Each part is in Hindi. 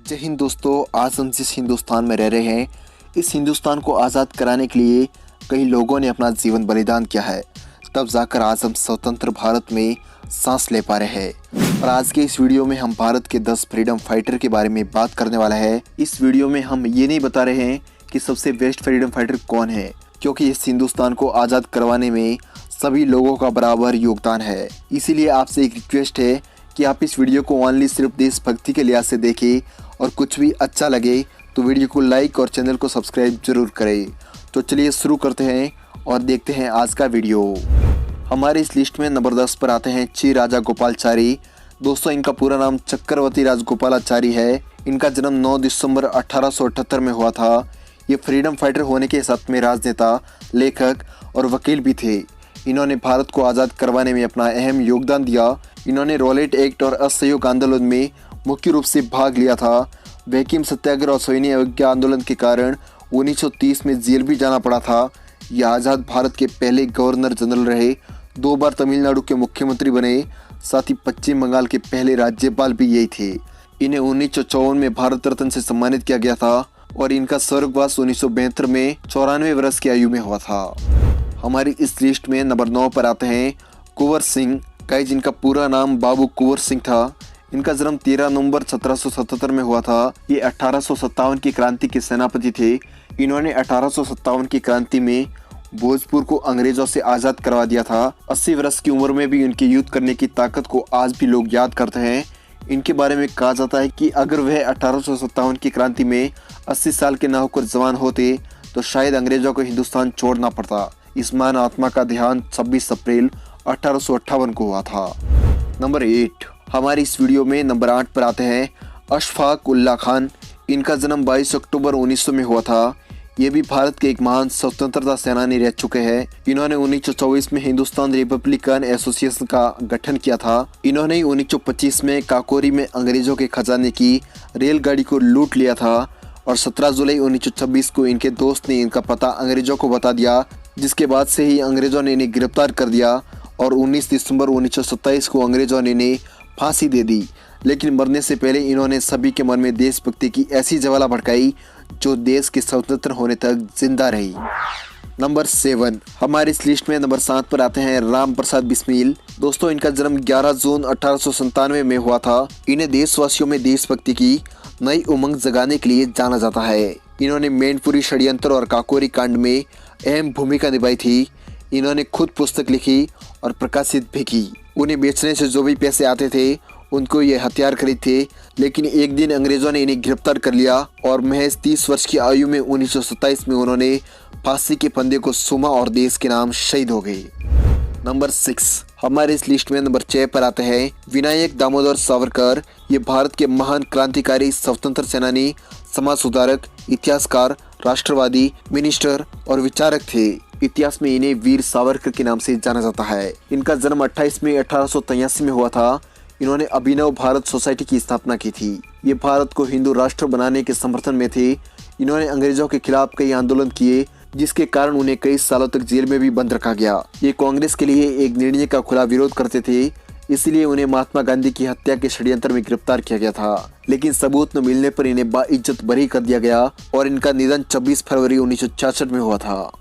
जय हिंद दोस्तों। आज हम जिस हिंदुस्तान में रह रहे हैं, इस हिंदुस्तान को आज़ाद कराने के लिए कई लोगों ने अपना जीवन बलिदान किया है। तब जाकर आज हम स्वतंत्र भारत में सांस ले पा रहे हैं। और आज के इस वीडियो में हम भारत के 10 फ्रीडम फाइटर के बारे में बात करने वाला है। इस वीडियो में हम ये नहीं बता रहे हैं कि सबसे बेस्ट फ्रीडम फाइटर कौन है, क्योंकि इस हिंदुस्तान को आज़ाद करवाने में सभी लोगों का बराबर योगदान है। इसीलिए आपसे एक रिक्वेस्ट है कि आप इस वीडियो को ओनली सिर्फ देशभक्ति के लिहाज से देखें, और कुछ भी अच्छा लगे तो वीडियो को लाइक और चैनल को सब्सक्राइब जरूर करें। तो चलिए शुरू करते हैं और देखते हैं आज का वीडियो। हमारे इस लिस्ट में नंबर 10 पर आते हैं ची राजा गोपालाचारी। दोस्तों, इनका पूरा नाम चक्रवर्ती राजगोपालाचारी है। इनका जन्म 9 दिसंबर 1878 में हुआ था। ये फ्रीडम फाइटर होने के साथ में राजनेता, लेखक और वकील भी थे। इन्होंने भारत को आज़ाद करवाने में अपना अहम योगदान दिया। इन्होंने रॉलेट एक्ट और असहयोग आंदोलन में मुख्य रूप से भाग लिया था। वैक्यूम सत्याग्रह और सविनय अवज्ञा आंदोलन के कारण 1930 में जेल भी जाना पड़ा था। ये आज़ाद भारत के पहले गवर्नर जनरल रहे। 2 बार तमिलनाडु के मुख्यमंत्री बने। साथ ही पश्चिम बंगाल के पहले राज्यपाल भी यही थे। इन्हें 1954 में भारत रत्न से सम्मानित किया गया था और इनका स्वर्गवास 1972 में 94 वर्ष की आयु में हुआ था। हमारी इस लिस्ट में नंबर 9 पर आते हैं कुंवर सिंह। गाइस, जिनका पूरा नाम बाबू कुंवर सिंह था। इनका जन्म 13 नवंबर 1777 में हुआ था। ये 1857 की क्रांति के सेनापति थे। इन्होंने 1857 की क्रांति में भोजपुर को अंग्रेजों से आज़ाद करवा दिया था। 80 वर्ष की उम्र में भी इनके युद्ध करने की ताकत को आज भी लोग याद करते हैं। इनके बारे में कहा जाता है कि अगर वह 1857 की क्रांति में 80 साल के न होकर जवान होते तो शायद अंग्रेजों को हिंदुस्तान छोड़ना पड़ता। इस महान आत्मा का देहांत 26 अप्रैल 1858 को हुआ था। नंबर 8 हमारी इस वीडियो में नंबर 8 पर आते हैं अशफाक उल्लाह खान। इनका जन्म 22 अक्टूबर 1900 में हुआ था। ये भी भारत के एक महान स्वतंत्रता सेनानी रह चुके हैं। इन्होंने 1924 में हिंदुस्तान रिपब्लिकन एसोसिएशन का गठन किया था। इन्होंने 1925 में काकोरी में अंग्रेजों के खजाने की रेलगाड़ी को लूट लिया था और 17 जुलाई 1926 को इनके दोस्त ने इनका पता अंग्रेजों को बता दिया, जिसके बाद से ही अंग्रेजों ने इन्हें गिरफ्तार कर दिया और 19 दिसंबर 1927 को अंग्रेजों ने इन्हें फांसी दे दी। लेकिन मरने से पहले इन्होंने सभी के मन में देशभक्ति की ऐसी ज्वाला भड़काई जो देश के स्वतंत्र होने तक जिंदा रही। नंबर 7 हमारी इस लिस्ट में नंबर 7 पर आते हैं राम प्रसाद बिस्मिल। दोस्तों, इनका जन्म 11 जून 1897 में हुआ था। इन्हें देशवासियों में देशभक्ति की नई उमंग जगाने के लिए जाना जाता है। इन्होंने मैनपुरी षड्यंत्र और काकोरी कांड में अहम भूमिका निभाई थी। इन्होंने खुद पुस्तक लिखी और प्रकाशित भी की। उन्हें बेचने से जो भी पैसे आते थे उनको ये हथियार खरीदते। लेकिन एक दिन अंग्रेजों ने इन्हें गिरफ्तार कर लिया और महज 30 वर्ष की आयु में 1927 में उन्होंने फांसी के फंदे को सुमा और देश के नाम शहीद हो गए। नंबर 6 हमारे इस लिस्ट में नंबर 6 पर आते हैं विनायक दामोदर सावरकर। ये भारत के महान क्रांतिकारी, स्वतंत्र सेनानी, समाज सुधारक, इतिहासकार, राष्ट्रवादी, मिनिस्टर और विचारक थे। इतिहास में इन्हें वीर सावरकर के नाम से जाना जाता है। इनका जन्म 28 मई 1883 में हुआ था। इन्होंने अभिनव भारत सोसाइटी की स्थापना की थी। ये भारत को हिंदू राष्ट्र बनाने के समर्थन में थे। इन्होंने अंग्रेजों के खिलाफ कई आंदोलन किए, जिसके कारण उन्हें कई सालों तक जेल में भी बंद रखा गया। ये कांग्रेस के लिए एक निर्णय का खुला विरोध करते थे, इसलिए उन्हें महात्मा गांधी की हत्या के षड्यंत्र में गिरफ्तार किया गया था। लेकिन सबूत न मिलने पर इन्हें बाइज्जत बरी कर दिया गया और इनका निधन 26 फरवरी 1966 में हुआ था।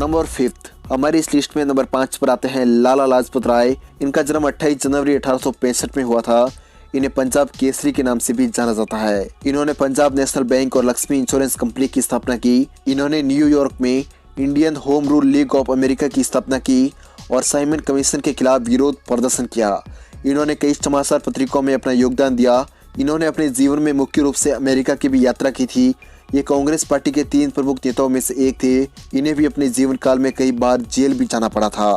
नंबर 5 हमारी इस लिस्ट में नंबर 5 पर आते हैं लाला लाजपत राय। इनका जन्म 28 जनवरी 1865 में हुआ था। इन्हें पंजाब केसरी के नाम से भी जाना जाता है। इन्होंने पंजाब नेशनल बैंक और लक्ष्मी इंश्योरेंस कंपनी की स्थापना की। इन्होंने न्यूयॉर्क में Indian home rule league of America की स्थापना की और साइमन कमीशन के खिलाफ विरोध प्रदर्शन किया। इन्होंने कई समाचार पत्रिकाओं में अपना योगदान दिया। इन्होंने अपने जीवन में मुख्य रूप से अमेरिका की भी यात्रा की थी। ये कांग्रेस पार्टी के 3 प्रमुख नेताओं में से एक थे। इन्हें भी अपने जीवन काल में कई बार जेल भी जाना पड़ा था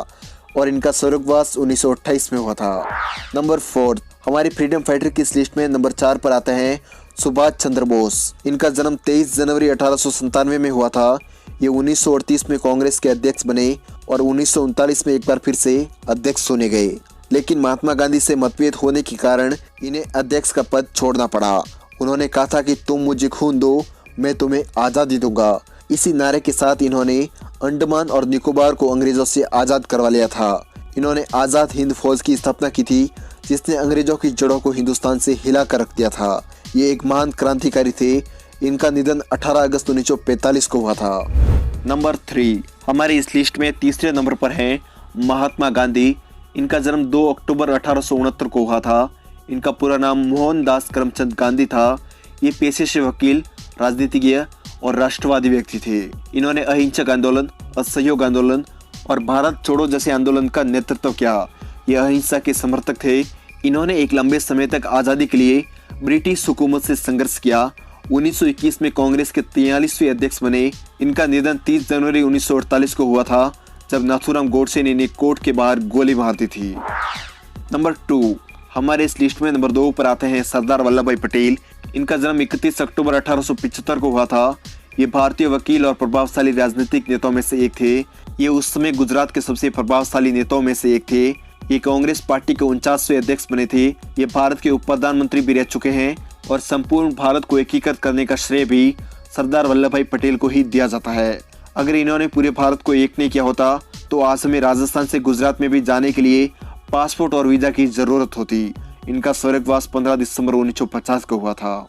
और इनका स्वर्गवास 1928 में हुआ था। नंबर 4 हमारी फ्रीडम फाइटर की इस लिस्ट में नंबर 4 पर आते हैं सुभाष चंद्र बोस। इनका जन्म 23 जनवरी 1897 में हुआ था। ये 1938 में कांग्रेस के अध्यक्ष बने और 1939 में एक बार फिर से अध्यक्ष चुने गए। लेकिन महात्मा गांधी से मतभेद होने के कारण इन्हें अध्यक्ष का पद छोड़ना पड़ा। उन्होंने कहा था कि तुम मुझे खून दो, मैं तुम्हें आज़ादी दूंगा। इसी नारे के साथ इन्होंने अंडमान और निकोबार को अंग्रेजों से आज़ाद करवा लिया था। इन्होंने आज़ाद हिंद फौज की स्थापना की थी, जिसने अंग्रेजों की जड़ों को हिंदुस्तान से हिला कर रख दिया था। ये एक महान क्रांतिकारी थे। इनका निधन 18 अगस्त 1945 को हुआ था। नंबर 3, हमारी इस लिस्ट में तीसरे नंबर पर हैं महात्मा गांधी। इनका जन्म 2 अक्टूबर 1869 को हुआ था। इनका पूरा नाम मोहनदास करमचंद गांधी था। ये पेशे से वकील, राजनीतिज्ञ और राष्ट्रवादी व्यक्ति थे। इन्होंने अहिंसक आंदोलन, असहयोग आंदोलन और भारत छोड़ो जैसे आंदोलन का नेतृत्व किया। ये अहिंसा के समर्थक थे। इन्होंने एक लंबे समय तक आज़ादी के लिए ब्रिटिश हुकूमत से संघर्ष किया। 1921 में कांग्रेस के 43वें अध्यक्ष बने। इनका निधन 30 जनवरी 1948 को हुआ था, जब नाथूराम गोडसे ने इन्हें कोर्ट के बाहर गोली मार दी थी। नंबर 2, हमारे इस लिस्ट में नंबर 2 पर आते हैं सरदार वल्लभ भाई पटेल। इनका जन्म 31 अक्टूबर 1875 को हुआ था। ये भारतीय वकील और प्रभावशाली राजनीतिक नेताओं में से एक थे। ये उस समय गुजरात के सबसे प्रभावशाली नेताओं में से एक थे। ये कांग्रेस पार्टी के 49वें अध्यक्ष बने थे। ये भारत के उप प्रधानमंत्री भी रह चुके हैं और संपूर्ण भारत को एकीकृत करने का श्रेय भी सरदार वल्लभ भाई पटेल को ही दिया जाता है। अगर इन्होंने पूरे भारत को एक नहीं किया होता तो आज हमें राजस्थान से गुजरात में भी जाने के लिए पासपोर्ट और वीजा की जरूरत होती। इनका स्वर्गवास 15 दिसंबर 1950 को हुआ था।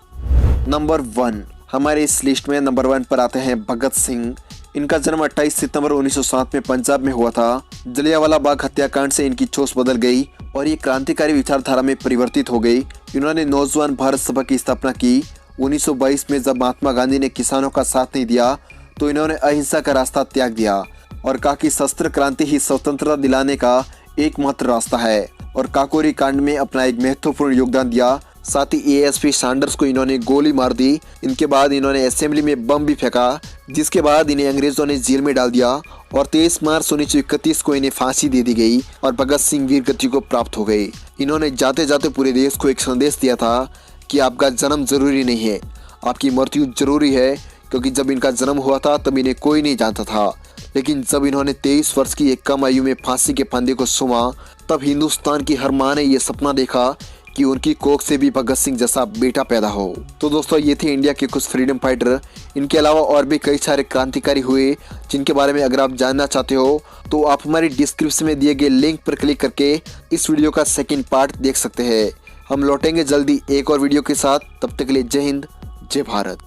नंबर 1, हमारे इस लिस्ट में नंबर 1 पर आते हैं भगत सिंह। इनका जन्म 28 सितंबर 1907 में पंजाब में हुआ था। जलियांवाला बाग हत्याकांड से इनकी सोच बदल गई और ये क्रांतिकारी विचारधारा में परिवर्तित हो गई। इन्होंने नौजवान भारत सभा की स्थापना की। 1922 में जब महात्मा गांधी ने किसानों का साथ नहीं दिया तो इन्होंने अहिंसा का रास्ता त्याग दिया और कहा कि शस्त्र क्रांति ही स्वतंत्रता दिलाने का एकमात्र रास्ता है, और काकोरी कांड में अपना एक महत्वपूर्ण योगदान दिया। साथ ही एएसपी सैंडर्स को इन्होंने गोली मार दी। इनके बाद इन्होंने असेंबली में बम भी फेंका, जिसके बाद इन्हें अंग्रेजों ने जेल में डाल दिया और 23 मार्च 1931 को इन्हें फांसी दे दी गई और भगत सिंह वीर गति को प्राप्त हो गई। इन्होंने जाते जाते पूरे देश को एक संदेश दिया था कि आपका जन्म जरूरी नहीं है, आपकी मृत्यु जरूरी है, क्योंकि जब इनका जन्म हुआ था तब इन्हें कोई नहीं जानता था, लेकिन जब इन्होंने 23 वर्ष की एक कम आयु में फांसी के फंदे को सुमा तब हिंदुस्तान की हर माँ ने ये सपना देखा कि उनकी कोख से भी भगत सिंह जैसा बेटा पैदा हो। तो दोस्तों, ये थे इंडिया के कुछ फ्रीडम फाइटर। इनके अलावा और भी कई सारे क्रांतिकारी हुए जिनके बारे में अगर आप जानना चाहते हो तो आप हमारी डिस्क्रिप्शन में दिए गए लिंक पर क्लिक करके इस वीडियो का सेकेंड पार्ट देख सकते हैं। हम लौटेंगे जल्दी एक और वीडियो के साथ। तब तक के लिए जय हिंद, जय भारत।